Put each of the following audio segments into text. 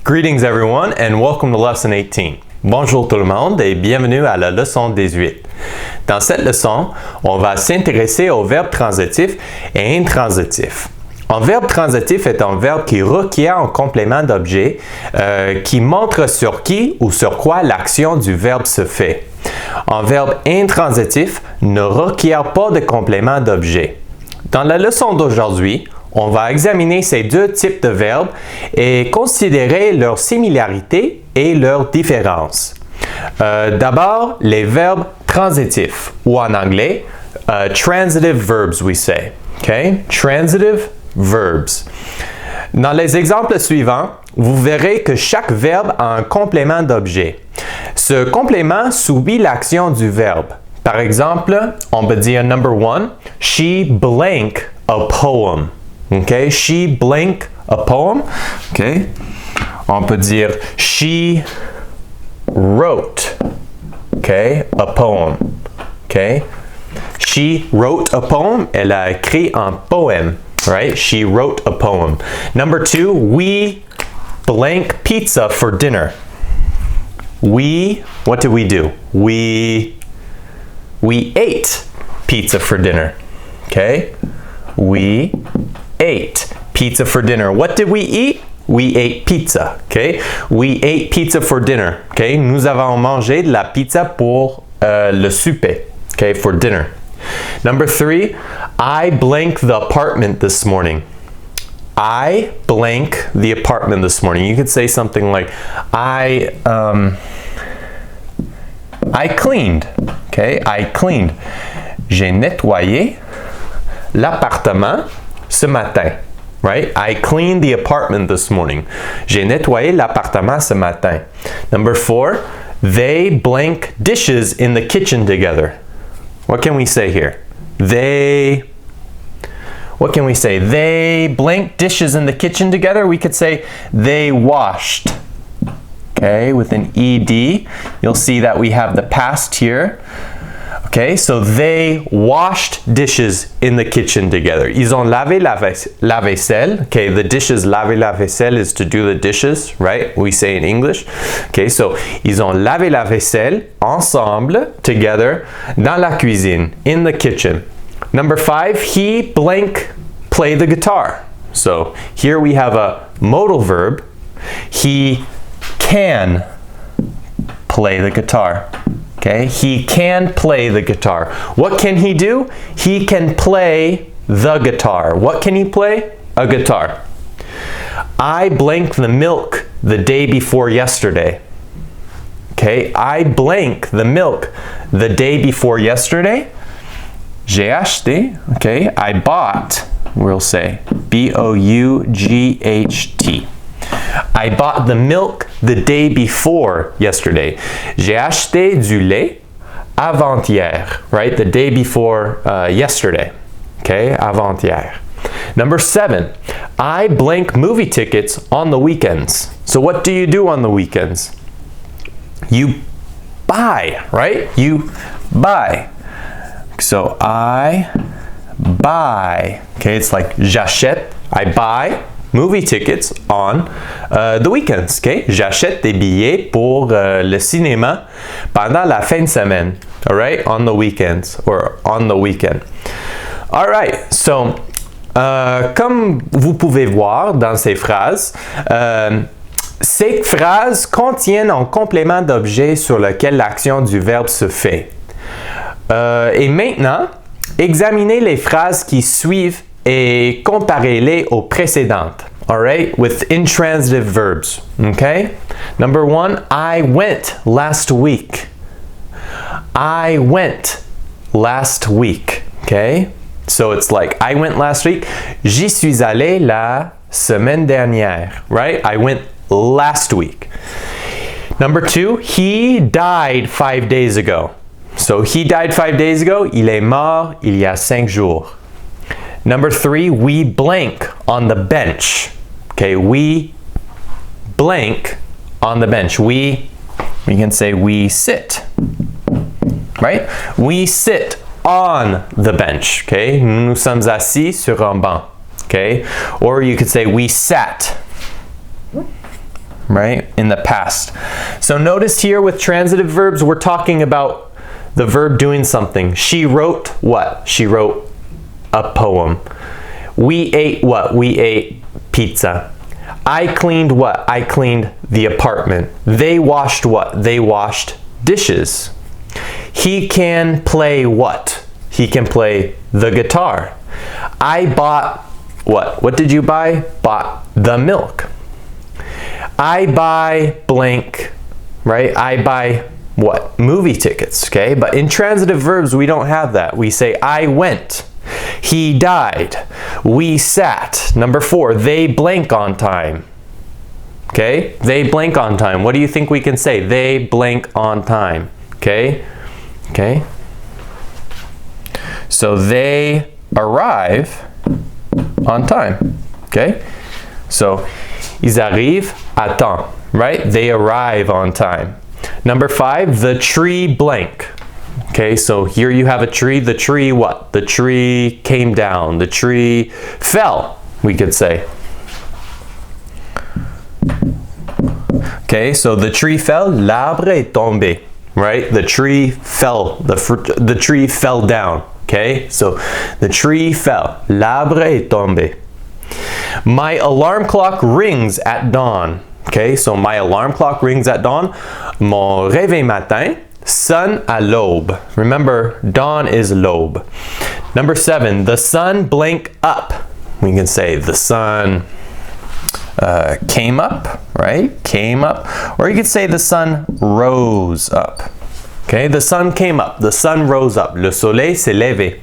Greetings everyone and welcome to lesson 18. Bonjour tout le monde et bienvenue à la leçon 18. Dans cette leçon, on va s'intéresser aux verbes transitifs et intransitifs. Un verbe transitif est un verbe qui requiert un complément d'objet qui montre sur qui ou sur quoi l'action du verbe se fait. Un verbe intransitif ne requiert pas de complément d'objet. Dans la leçon d'aujourd'hui, on va examiner ces deux types de verbes et considérer leurs similarités et leurs différences. D'abord, les verbes transitifs, ou en anglais, transitive verbs, we say. Okay? Transitive verbs. Dans les exemples suivants, vous verrez que chaque verbe a un complément d'objet. Ce complément subit l'action du verbe. Par exemple, on peut dire number one, she blank a poem. Okay, she blank a poem. Okay. On peut dire she wrote, okay, a poem. Okay. She wrote a poem. Elle a écrit un poème. Right? She wrote a poem. Number two, we blank pizza for dinner. What did we do? We ate pizza for dinner. Okay? We ate pizza for dinner. What did we eat? We ate pizza. Okay? We ate pizza for dinner. Okay? Nous avons mangé de la pizza pour le souper. Okay? For dinner. Number three, I blank the apartment this morning. I blank the apartment this morning. You could say something like, I cleaned. Okay? I cleaned. J'ai nettoyé l'appartement ce matin. Right? I cleaned the apartment this morning. J'ai nettoyé l'appartement ce matin. Number four, they blank dishes in the kitchen together. What can we say here? What can we say? They blank dishes in the kitchen together. We could say they washed. Okay, with an ed. You'll see that we have the past here. Okay, so they washed dishes in the kitchen together. Ils ont lavé la vaisselle. Okay, the dishes, laver la vaisselle is to do the dishes, right? We say in English. Okay, so ils ont lavé la vaisselle ensemble, together, dans la cuisine, in the kitchen. Number five, he blank play the guitar. So here we have a modal verb. He can play the guitar. Okay, he can play the guitar. What can he do? He can play the guitar. What can he play? A guitar. I blank the milk the day before yesterday. Okay, I blank the milk the day before yesterday. J'ai acheté, okay, I bought, we'll say, B-O-U-G-H-T. I bought the milk the day before yesterday. J'ai acheté du lait avant-hier, right? The day before yesterday. Okay, avant-hier. Number seven, I blank movie tickets on the weekends. So what do you do on the weekends? You buy, right? You buy. So I buy. Okay, it's like j'achète, I buy movie tickets on the weekends. Okay? J'achète des billets pour le cinéma pendant la fin de semaine. All right? On the weekends or on the weekend. All right. So, comme vous pouvez voir dans ces phrases, ces phrases contiennent un complément d'objet sur lequel l'action du verbe se fait. Et maintenant, examinez les phrases qui suivent et comparez-les aux précédentes. All right, with intransitive verbs. Okay? Number one, I went last week. I went last week. Okay? So it's like, I went last week. J'y suis allé la semaine dernière. Right? I went last week. Number two, he died 5 days ago. So he died 5 days ago. Il est mort il y a 5 jours. Number three, we blank on the bench. Okay, we blank on the bench. We can say we sit. Right? We sit on the bench. Okay? Nous sommes assis sur un banc. Okay? Or you could say we sat. right? In the past. So notice here with transitive verbs, we're talking about the verb doing something. She wrote what? She wrote a poem. We ate what? We ate pizza. I cleaned what? I cleaned the apartment. They washed what? They washed dishes. He can play what? He can play the guitar. I bought what? What did you buy? Bought the milk. I buy blank, right? I buy what? Movie tickets, okay? But in transitive verbs, we don't have that. We say, I went. He died. We sat. Number 4, they blank on time. Okay? They blank on time. What do you think we can say? They blank on time. Okay? Okay? So they arrive on time. Okay? So, ils arrivent à temps, right? They arrive on time. Number 5, the tree blank. Okay, so here you have a tree. The tree what? The tree came down. The tree fell, we could say. Okay, so the tree fell. L'arbre est tombé, right? The tree fell. The tree fell down. Okay, so the tree fell. L'arbre est tombé. My alarm clock rings at dawn. Okay, so my alarm clock rings at dawn. Mon réveil matin sonne à l'aube. Remember, dawn is l'aube. Number 7, the sun blank up. We can say the sun came up, right? Came up. Or you could say the sun rose up. Okay, the sun came up. The sun rose up. Le soleil s'est levé.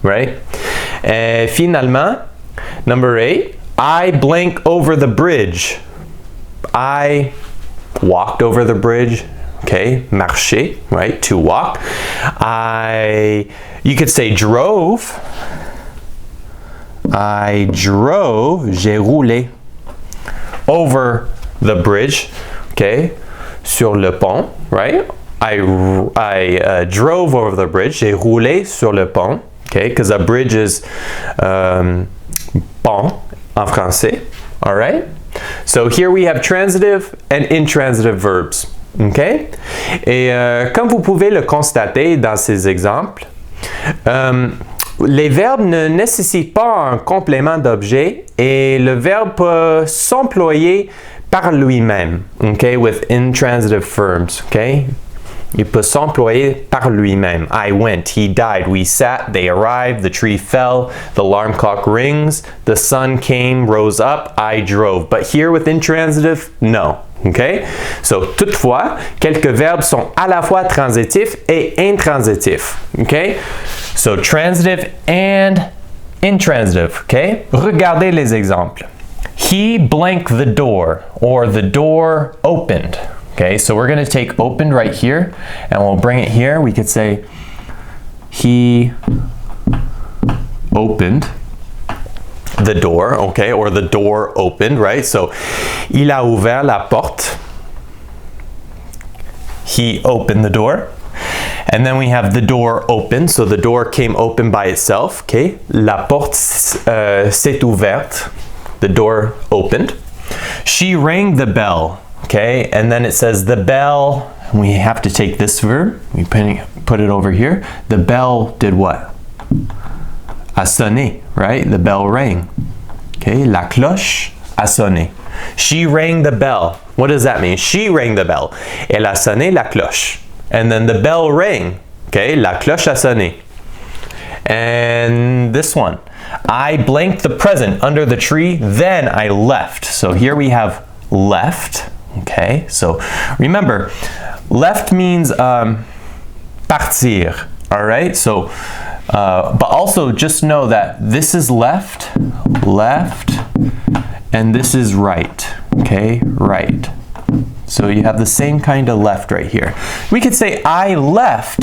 Right? Et finalement, number 8, I blank over the bridge. I walked over the bridge. Okay, marcher, right? To walk. You could say drove. I drove, j'ai roulé over the bridge. Okay, sur le pont, right? I drove over the bridge. J'ai roulé sur le pont. Okay, because a bridge is pont en français. All right. So here we have transitive and intransitive verbs. Okay? Et comme vous pouvez le constater dans ces exemples, les verbes ne nécessitent pas un complément d'objet et le verbe peut s'employer par lui-même. Okay? With intransitive verbs. Okay? Il peut s'employer par lui-même. I went, he died, we sat, they arrived, the tree fell, the alarm clock rings, the sun came, rose up, I drove. But here with intransitive, no. Okay? So, toutefois, quelques verbes sont à la fois transitifs et intransitifs. Okay? So, transitive and intransitive. Okay? Regardez les exemples. He blanked the door, or the door opened. Okay, so we're going to take opened right here, and we'll bring it here. We could say, he opened the door, okay, or the door opened, right? So, il a ouvert la porte. He opened the door. And then we have the door open, so the door came open by itself, okay? La porte s'est ouverte. The door opened. She rang the bell. Okay, and then it says the bell, we have to take this verb, we put it over here. The bell did what? A sonné, right? The bell rang. Okay, la cloche a sonné. She rang the bell. What does that mean? She rang the bell. Elle a sonné la cloche. And then the bell rang. Okay, la cloche a sonné. And this one, I blanked the present under the tree, then I left. So here we have left. Okay, so remember, left means partir, all right? So, but also just know that this is left, and this is right, okay? Right. So you have the same kind of left right here. We could say, I left.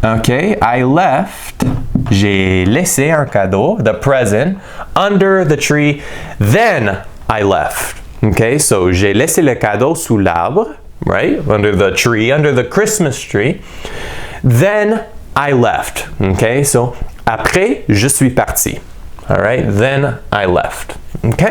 Okay, I left. J'ai laissé un cadeau, the present, under the tree, then I left. Okay, so j'ai laissé le cadeau sous l'arbre, right? Under the tree, under the Christmas tree. Then I left. Okay, so après, je suis parti. All right, then I left. OK?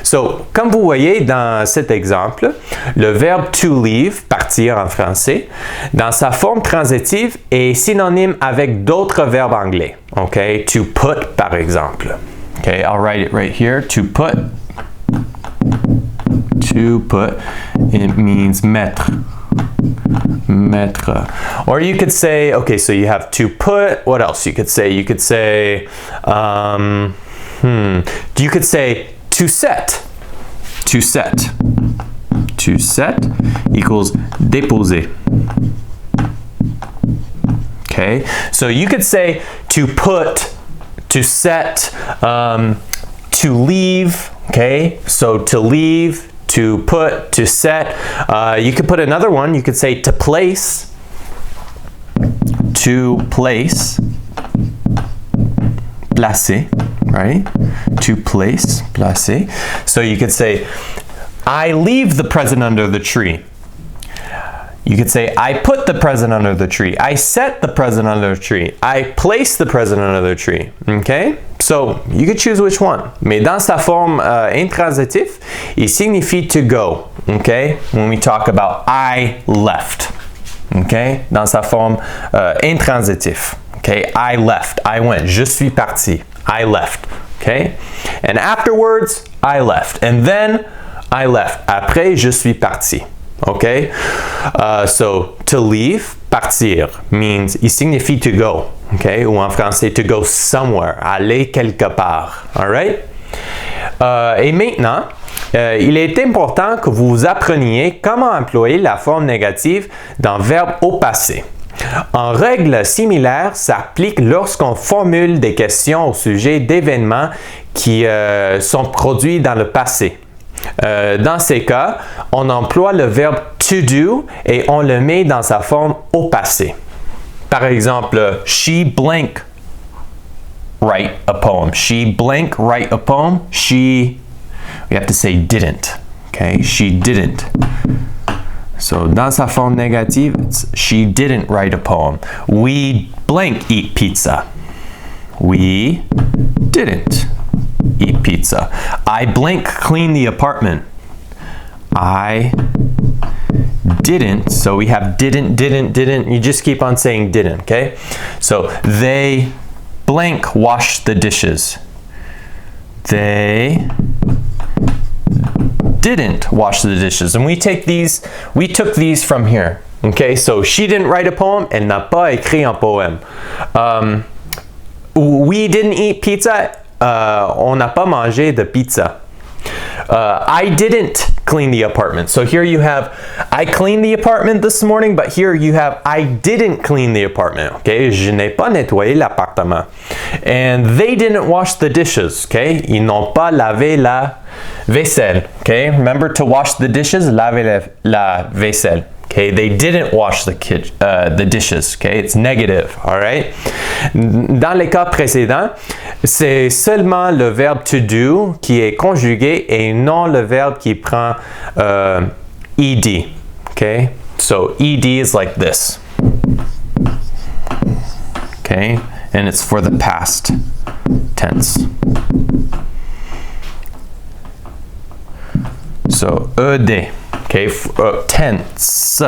So, comme vous voyez dans cet exemple, le verbe to leave, partir en français, dans sa forme transitive est synonyme avec d'autres verbes anglais. OK? To put, par exemple. OK, I'll write it right here. To put. To put, it means mettre. Mettre. Or you could say, okay, so you have to put, what else you could say? You could say, you could say to set. To set. To set equals déposer. Okay, so you could say to put, to set, to leave. Okay, so to leave, to put, to set. You could put another one. You could say to place. To place. Placer, right? To place, placer. So you could say, I leave the present under the tree. You could say, I put the present under the tree. I set the present under the tree. I place the present under the tree. Okay? So, you could choose which one. Mais dans sa forme intransitif, il signifie to go. Okay? When we talk about I left. Okay? Dans sa forme intransitif. Okay? I left. I went. Je suis parti. I left. Okay? And afterwards, I left. And then, I left. Après, je suis parti. Okay? So, to leave, partir, means, il signifie to go. Okay? Ou en français, to go somewhere, aller quelque part. Alright? Et maintenant, il est important que vous appreniez comment employer la forme négative dans verbe au passé. En règle similaire, s'applique lorsqu'on formule des questions au sujet d'événements qui sont produits dans le passé. Dans ces cas, on emploie le verbe to do et on le met dans sa forme au passé. Par exemple, she blank write a poem. She blank write a poem. She, we have to say didn't. Okay, she didn't. So, dans sa forme négative, it's she didn't write a poem. We blank eat pizza. We didn't eat pizza. I blank clean the apartment. I didn't. So we have didn't. You just keep on saying didn't, okay? So they blank washed the dishes. They didn't wash the dishes. And we took these from here. Okay, so she didn't write a poem. Elle n'a pas écrit un poème. We didn't eat pizza. On n'a pas mangé de pizza. I didn't clean the apartment. So here you have, I cleaned the apartment this morning, but here you have, I didn't clean the apartment. Okay, je n'ai pas nettoyé l'appartement. And they didn't wash the dishes. Okay, ils n'ont pas lavé la vaisselle. Okay, remember to wash the dishes, laver la vaisselle. Okay, they didn't wash the dishes. Okay, it's negative. All right. Dans les cas précédents, c'est seulement le verbe to do qui est conjugué et non le verbe qui prend ed. Okay, so ed is like this. Okay, and it's for the past tense. So ed. Okay, tense.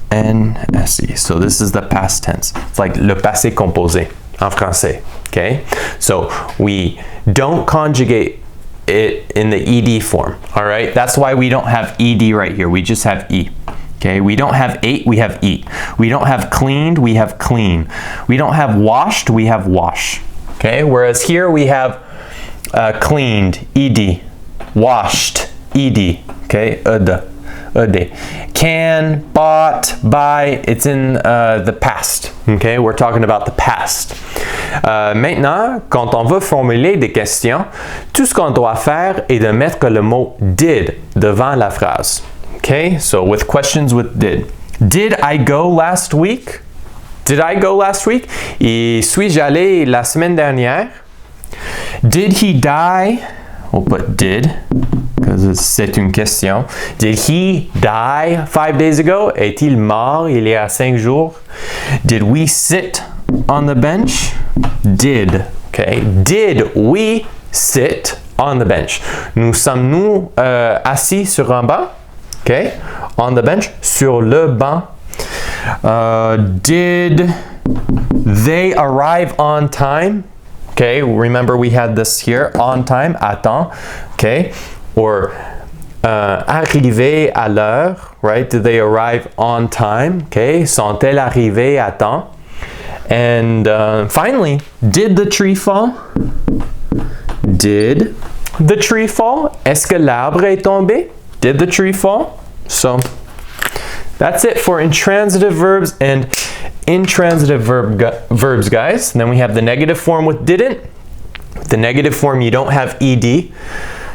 NSE. So this is the past tense. It's like le passé composé en français. Okay, so we don't conjugate it in the ed form. All right, that's why we don't have ed right here. We just have e. Okay, we don't have ate, we have eat. We don't have cleaned, we have clean. We don't have washed, we have wash. Okay, whereas here we have cleaned, ed, washed, ed. Okay, ed. Can, bought, buy, it's in the past. Okay, we're talking about the past. Maintenant, quand on veut formuler des questions, tout ce qu'on doit faire est de mettre le mot did devant la phrase. Okay, so with questions with did. Did I go last week? Did I go last week? Y suis-je allé la semaine dernière? Did he die? We'll put did, because c'est une question. Did he die 5 days ago? Est-il mort il y a 5 jours? Did we sit on the bench? Did Okay? Did we sit on the bench? Nous sommes-nous assis sur un banc? Okay? On the bench, sur le banc. Did they arrive on time? Okay, remember we had this here, on time, à temps. Okay? Or arriver à l'heure, right? Did they arrive on time? Okay, sont-elles arrivées à temps? And finally, did the tree fall? Did the tree fall? Est-ce que l'arbre est tombé? Did the tree fall? So that's it for intransitive verbs and intransitive verbs, guys. And then we have the negative form with didn't. The negative form, you don't have ed.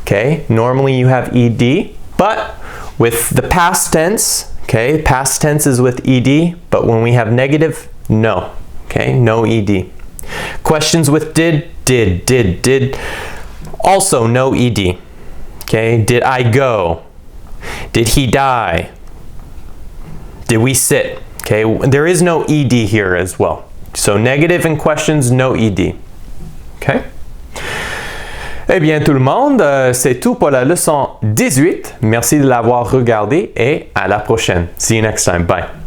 Okay, normally you have ed, but with the past tense, okay, past tense is with ed, but when we have negative, no. Okay, no ed. Questions with did. Also no ed. Okay, did I go? Did he die? Did we sit? Okay, there is no ed here as well. So negative in questions, no ed. Okay? Eh bien tout le monde, c'est tout pour la leçon 18. Merci de l'avoir regardé et à la prochaine. See you next time. Bye.